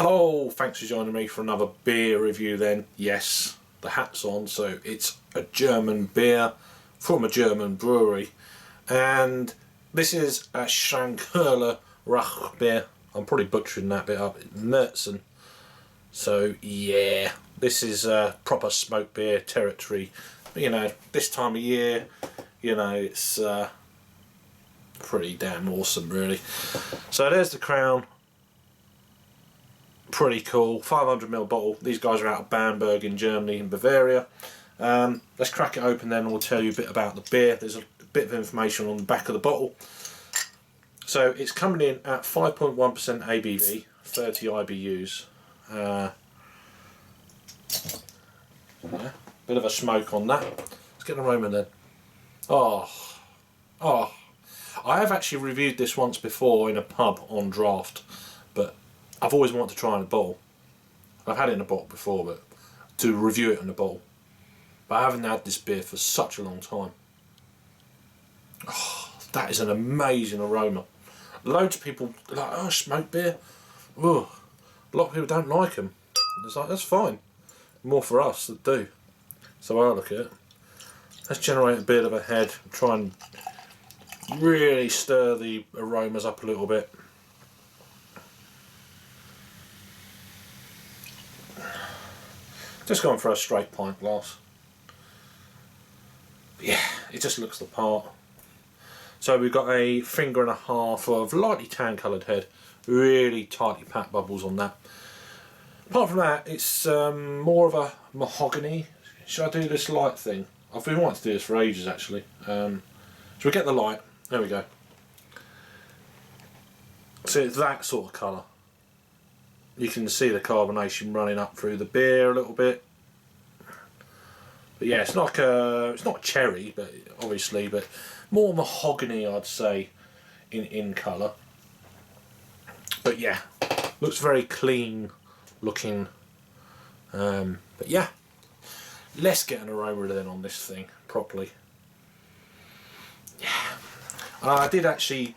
Hello, thanks for joining me for another beer review then. Yes, the hat's on, so it's a German beer from a German brewery. And this is a Schlenkerla Rauchbier. I'm probably butchering that bit up. Marzen. So yeah, this is proper smoke beer territory. You know, this time of year, you know, it's pretty damn awesome really. So there's the crown. Pretty cool, 500ml bottle. These guys are out of Bamberg in Germany, in Bavaria. Let's crack it open then and we'll tell you a bit about the beer. There's a bit of information on the back of the bottle. So it's coming in at 5.1% ABV, 30 IBUs. Yeah, bit of a smoke on that. Let's get an aroma then. Oh, I have actually reviewed this once before in a pub on draft, but I've always wanted to try in a bottle. I've had it in a bottle before, but to review it in a bottle. But I haven't had this beer for such a long time. Oh, that is an amazing aroma. Loads of people are like, oh, smoke beer. Ugh. A lot of people don't like them. It's like, that's fine. More for us that do. So I look at it. Let's generate a bit of a head. Try and really stir the aromas up a little bit. Just going for a straight pint glass. But yeah, it just looks the part. So we've got a finger and a half of lightly tan coloured head. Really tightly packed bubbles on that. Apart from that, it's more of a mahogany. Should I do this light thing? I've been wanting to do this for ages actually. So we get the light. There we go. So it's that sort of colour. You can see the carbonation running up through the beer a little bit. But yeah, it's like it's not cherry, but obviously, but more mahogany, I'd say, in colour. But yeah, looks very clean looking. But yeah, let's get an aroma then on this thing properly. Yeah, I did actually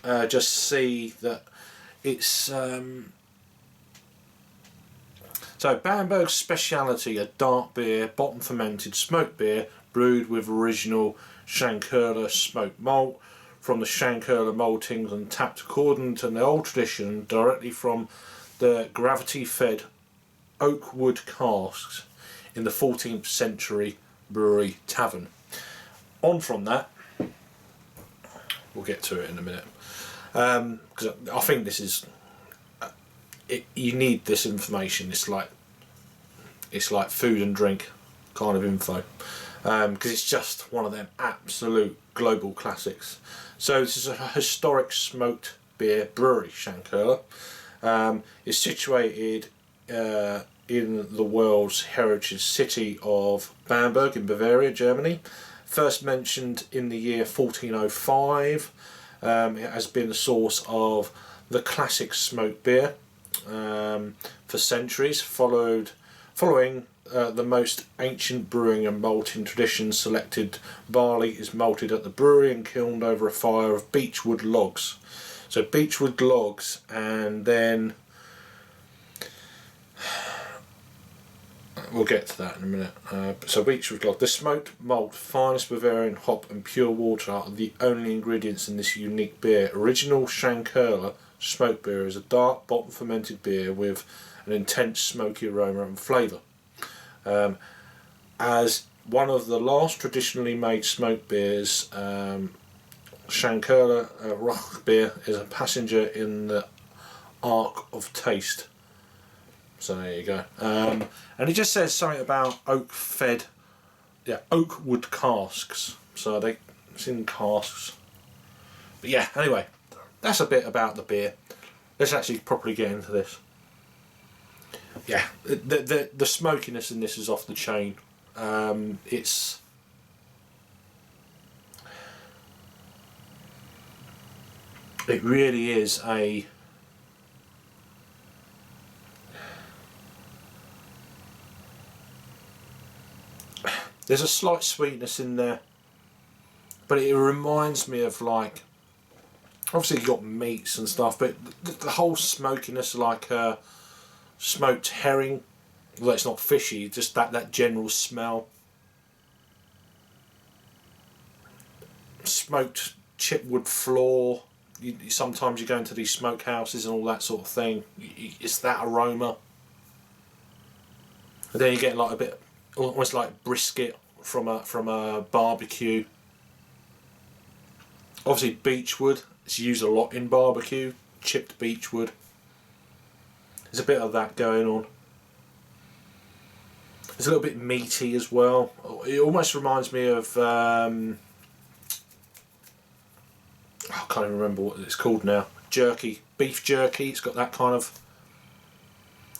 just see that it's. So Bamberg's speciality, a dark beer, bottom fermented smoke beer, brewed with original Schlenkerla Smokemalt from the Schlenkerla maltings and tapped according to the old tradition directly from the gravity-fed oakwood casks in the 14th century brewery tavern. On from that, we'll get to it in a minute, because I think this is. You need this information. It's like food and drink kind of info, because it's just one of them absolute global classics. So this is a historic smoked beer brewery, Schlenkerla. It's situated in the world's heritage city of Bamberg in Bavaria, Germany. First mentioned in the year 1405. It has been the source of the classic smoked beer for centuries, following the most ancient brewing and malting traditions. Selected barley is malted at the brewery and kilned over a fire of beechwood logs. So beechwood logs, and then we'll get to that in a minute. So beechwood log, the smoked malt, finest Bavarian hop and pure water are the only ingredients in this unique beer. Original Schlenkerla Smokebeer is a dark bottom fermented beer with an intense smoky aroma and flavour. As one of the last traditionally made smoke beers, Schlenkerla Rauchbier is a passenger in the arc of taste. So there you go. And it just says something about oakwood casks. So it's in casks. But yeah, anyway. That's a bit about the beer. Let's actually properly get into this. Yeah, the smokiness in this is off the chain. It really is a. There's a slight sweetness in there, but it reminds me of like. Obviously you've got meats and stuff, but the whole smokiness, like smoked herring. Well, it's not fishy, just that general smell. Smoked chipwood floor. Sometimes you go into these smokehouses and all that sort of thing. It's that aroma. And then you get like a bit, almost like brisket from a barbecue. Obviously beechwood. It's used a lot in barbecue. Chipped beechwood. There's a bit of that going on. It's a little bit meaty as well. It almost reminds me of I can't even remember what it's called now. Jerky, beef jerky. It's got that kind of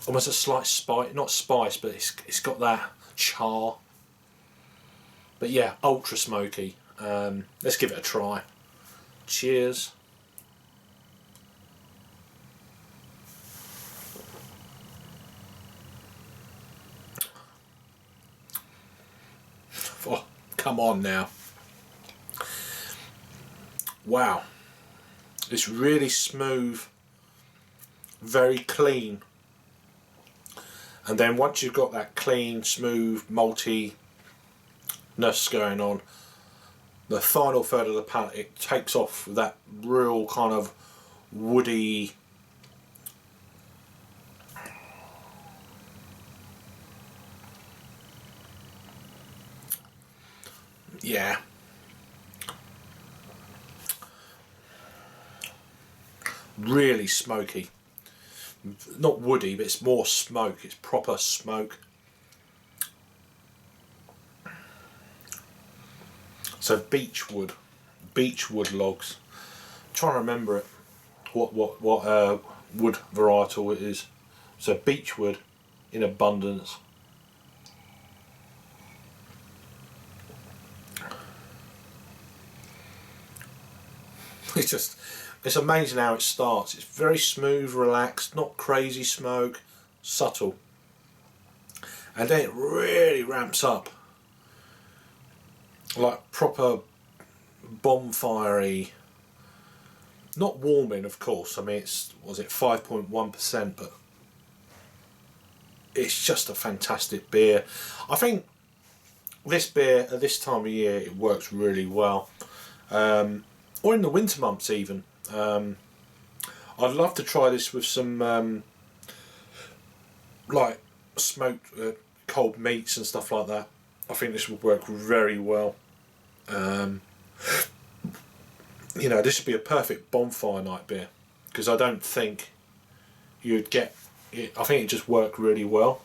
almost a slight spice, not spice, but it's got that char. But yeah, ultra smoky. Let's give it a try. Cheers. Oh, come on now. Wow. It's really smooth, very clean. And then once you've got that clean, smooth, maltiness going on, the final third of the palate, it takes off that real kind of woody, yeah, really smoky. Not woody, but it's more smoke. It's proper smoke. So beechwood logs. I'm trying to remember it. What wood varietal it is. So beechwood in abundance. It's amazing how it starts. It's very smooth, relaxed, not crazy smoke, subtle. And then it really ramps up. Like proper bonfire-y. Not warming, of course. I mean, was it 5.1%, but it's just a fantastic beer. I think this beer at this time of year, it works really well. Or in the winter months even. I'd love to try this with some like smoked cold meats and stuff like that. I think this would work very well. You know, this would be a perfect bonfire night beer, because I don't think you'd get it. I think it just worked really well.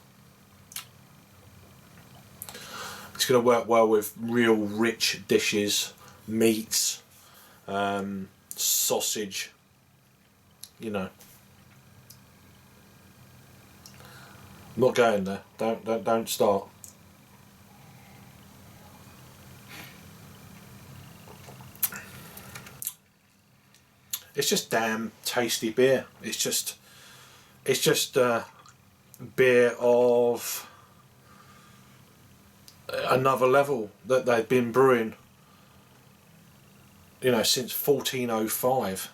It's going to work well with real rich dishes, meats, sausage, you know. I'm not going there. Don't start. It's just damn tasty beer. It's just beer of another level that they've been brewing, you know, since 1405.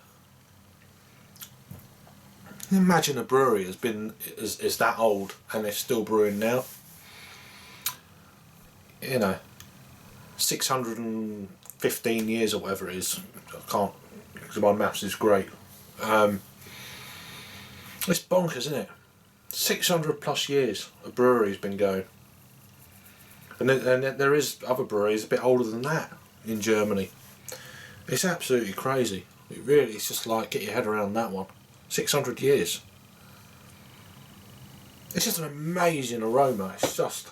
Imagine a brewery is that old and they're still brewing now. You know, 615 years or whatever it is. I can't, because my maths is great. It's bonkers, isn't it? 600 plus years a brewery's been going. And there is other breweries a bit older than that in Germany. It's absolutely crazy. It really, it's just like, get your head around that one. 600 years. It's just an amazing aroma. It's just...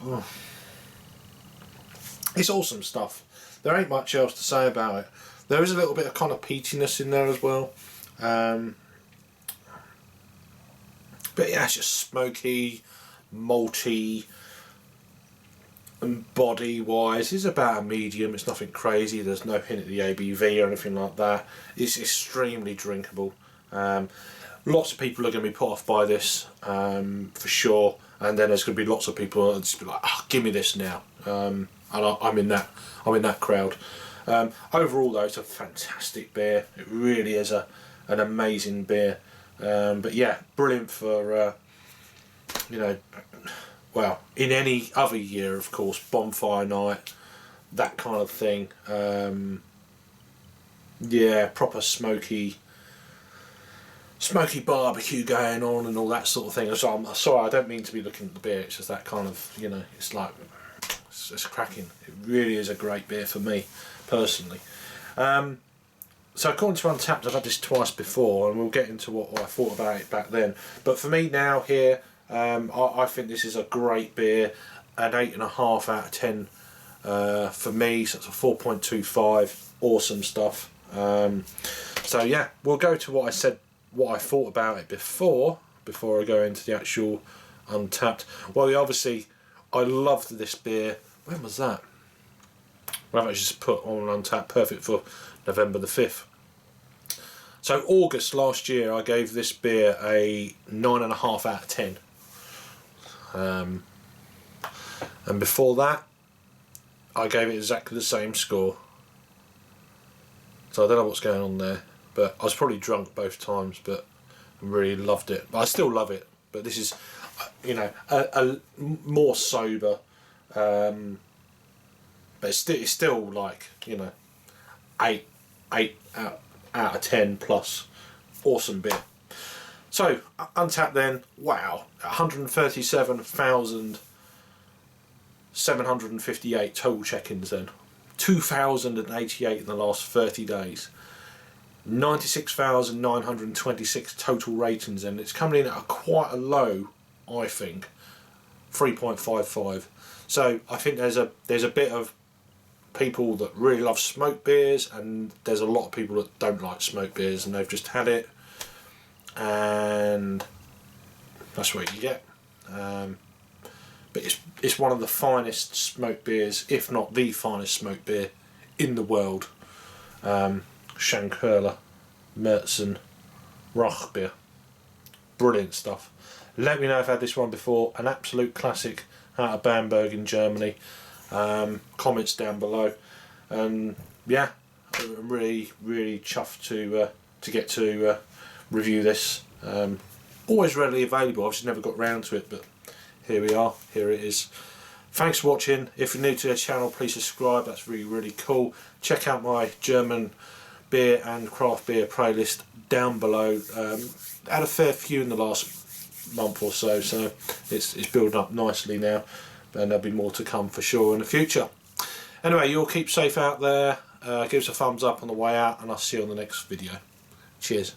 oh. It's awesome stuff. There ain't much else to say about it. There is a little bit of kind of peatiness in there as well. But yeah, it's just smoky, malty, and body wise it's about a medium. It's nothing crazy. There's no hint at the ABV or anything like that. It's extremely drinkable. Lots of people are going to be put off by this, for sure, and then there's going to be lots of people that just be like, oh, give me this now. And I'm in that crowd. Overall though, it's a fantastic beer. It really is an amazing beer. But yeah, brilliant for you know, well, in any other year, of course, bonfire night, that kind of thing. Yeah, proper smoky barbecue going on and all that sort of thing. So I'm sorry, I don't mean to be looking at the beer. It's just that kind of, you know, it's like, it's cracking. It really is a great beer for me, personally. So according to Untapped, I've had this twice before, and we'll get into what I thought about it back then. But for me now here, I think this is a great beer, an 8.5 out of 10 for me. So it's a 4.25. Awesome stuff. So yeah, we'll go to what I said, what I thought about it before I go into the actual Untapped. Well, obviously, I loved this beer. When was that? Well, I've just put on Untapped, perfect for November the 5th. So August last year, I gave this beer a 9.5 out of 10. And before that, I gave it exactly the same score. So I don't know what's going on there, but I was probably drunk both times, but I really loved it. But I still love it. But this is, you know, a more sober, but it's still like, you know, 8 out of 10 plus. Awesome beer. So Untapped then, wow, 137,758 total check-ins then. 2,088 in the last 30 days. 96,926 total ratings, and it's coming in at quite a low, I think, 3.55. So I think there's a bit of people that really love smoke beers, and there's a lot of people that don't like smoke beers, and they've just had it, and that's what you get. But it's one of the finest smoke beers, if not the finest smoke beer in the world. Schlenkerla Marzen Rauchbier. Brilliant stuff. Let me know if I've had this one before. An absolute classic out of Bamberg in Germany. Comments down below. And yeah, I'm really chuffed to get to review this. Always readily available. I've just never got round to it, but here we are. Here it is. Thanks for watching. If you're new to the channel, please subscribe. That's really cool. Check out my German beer and craft beer playlist down below. Had a fair few in the last month or so, so it's building up nicely now, and there'll be more to come for sure in the future. Anyway, you all keep safe out there. Give us a thumbs up on the way out, and I'll see you on the next video. Cheers.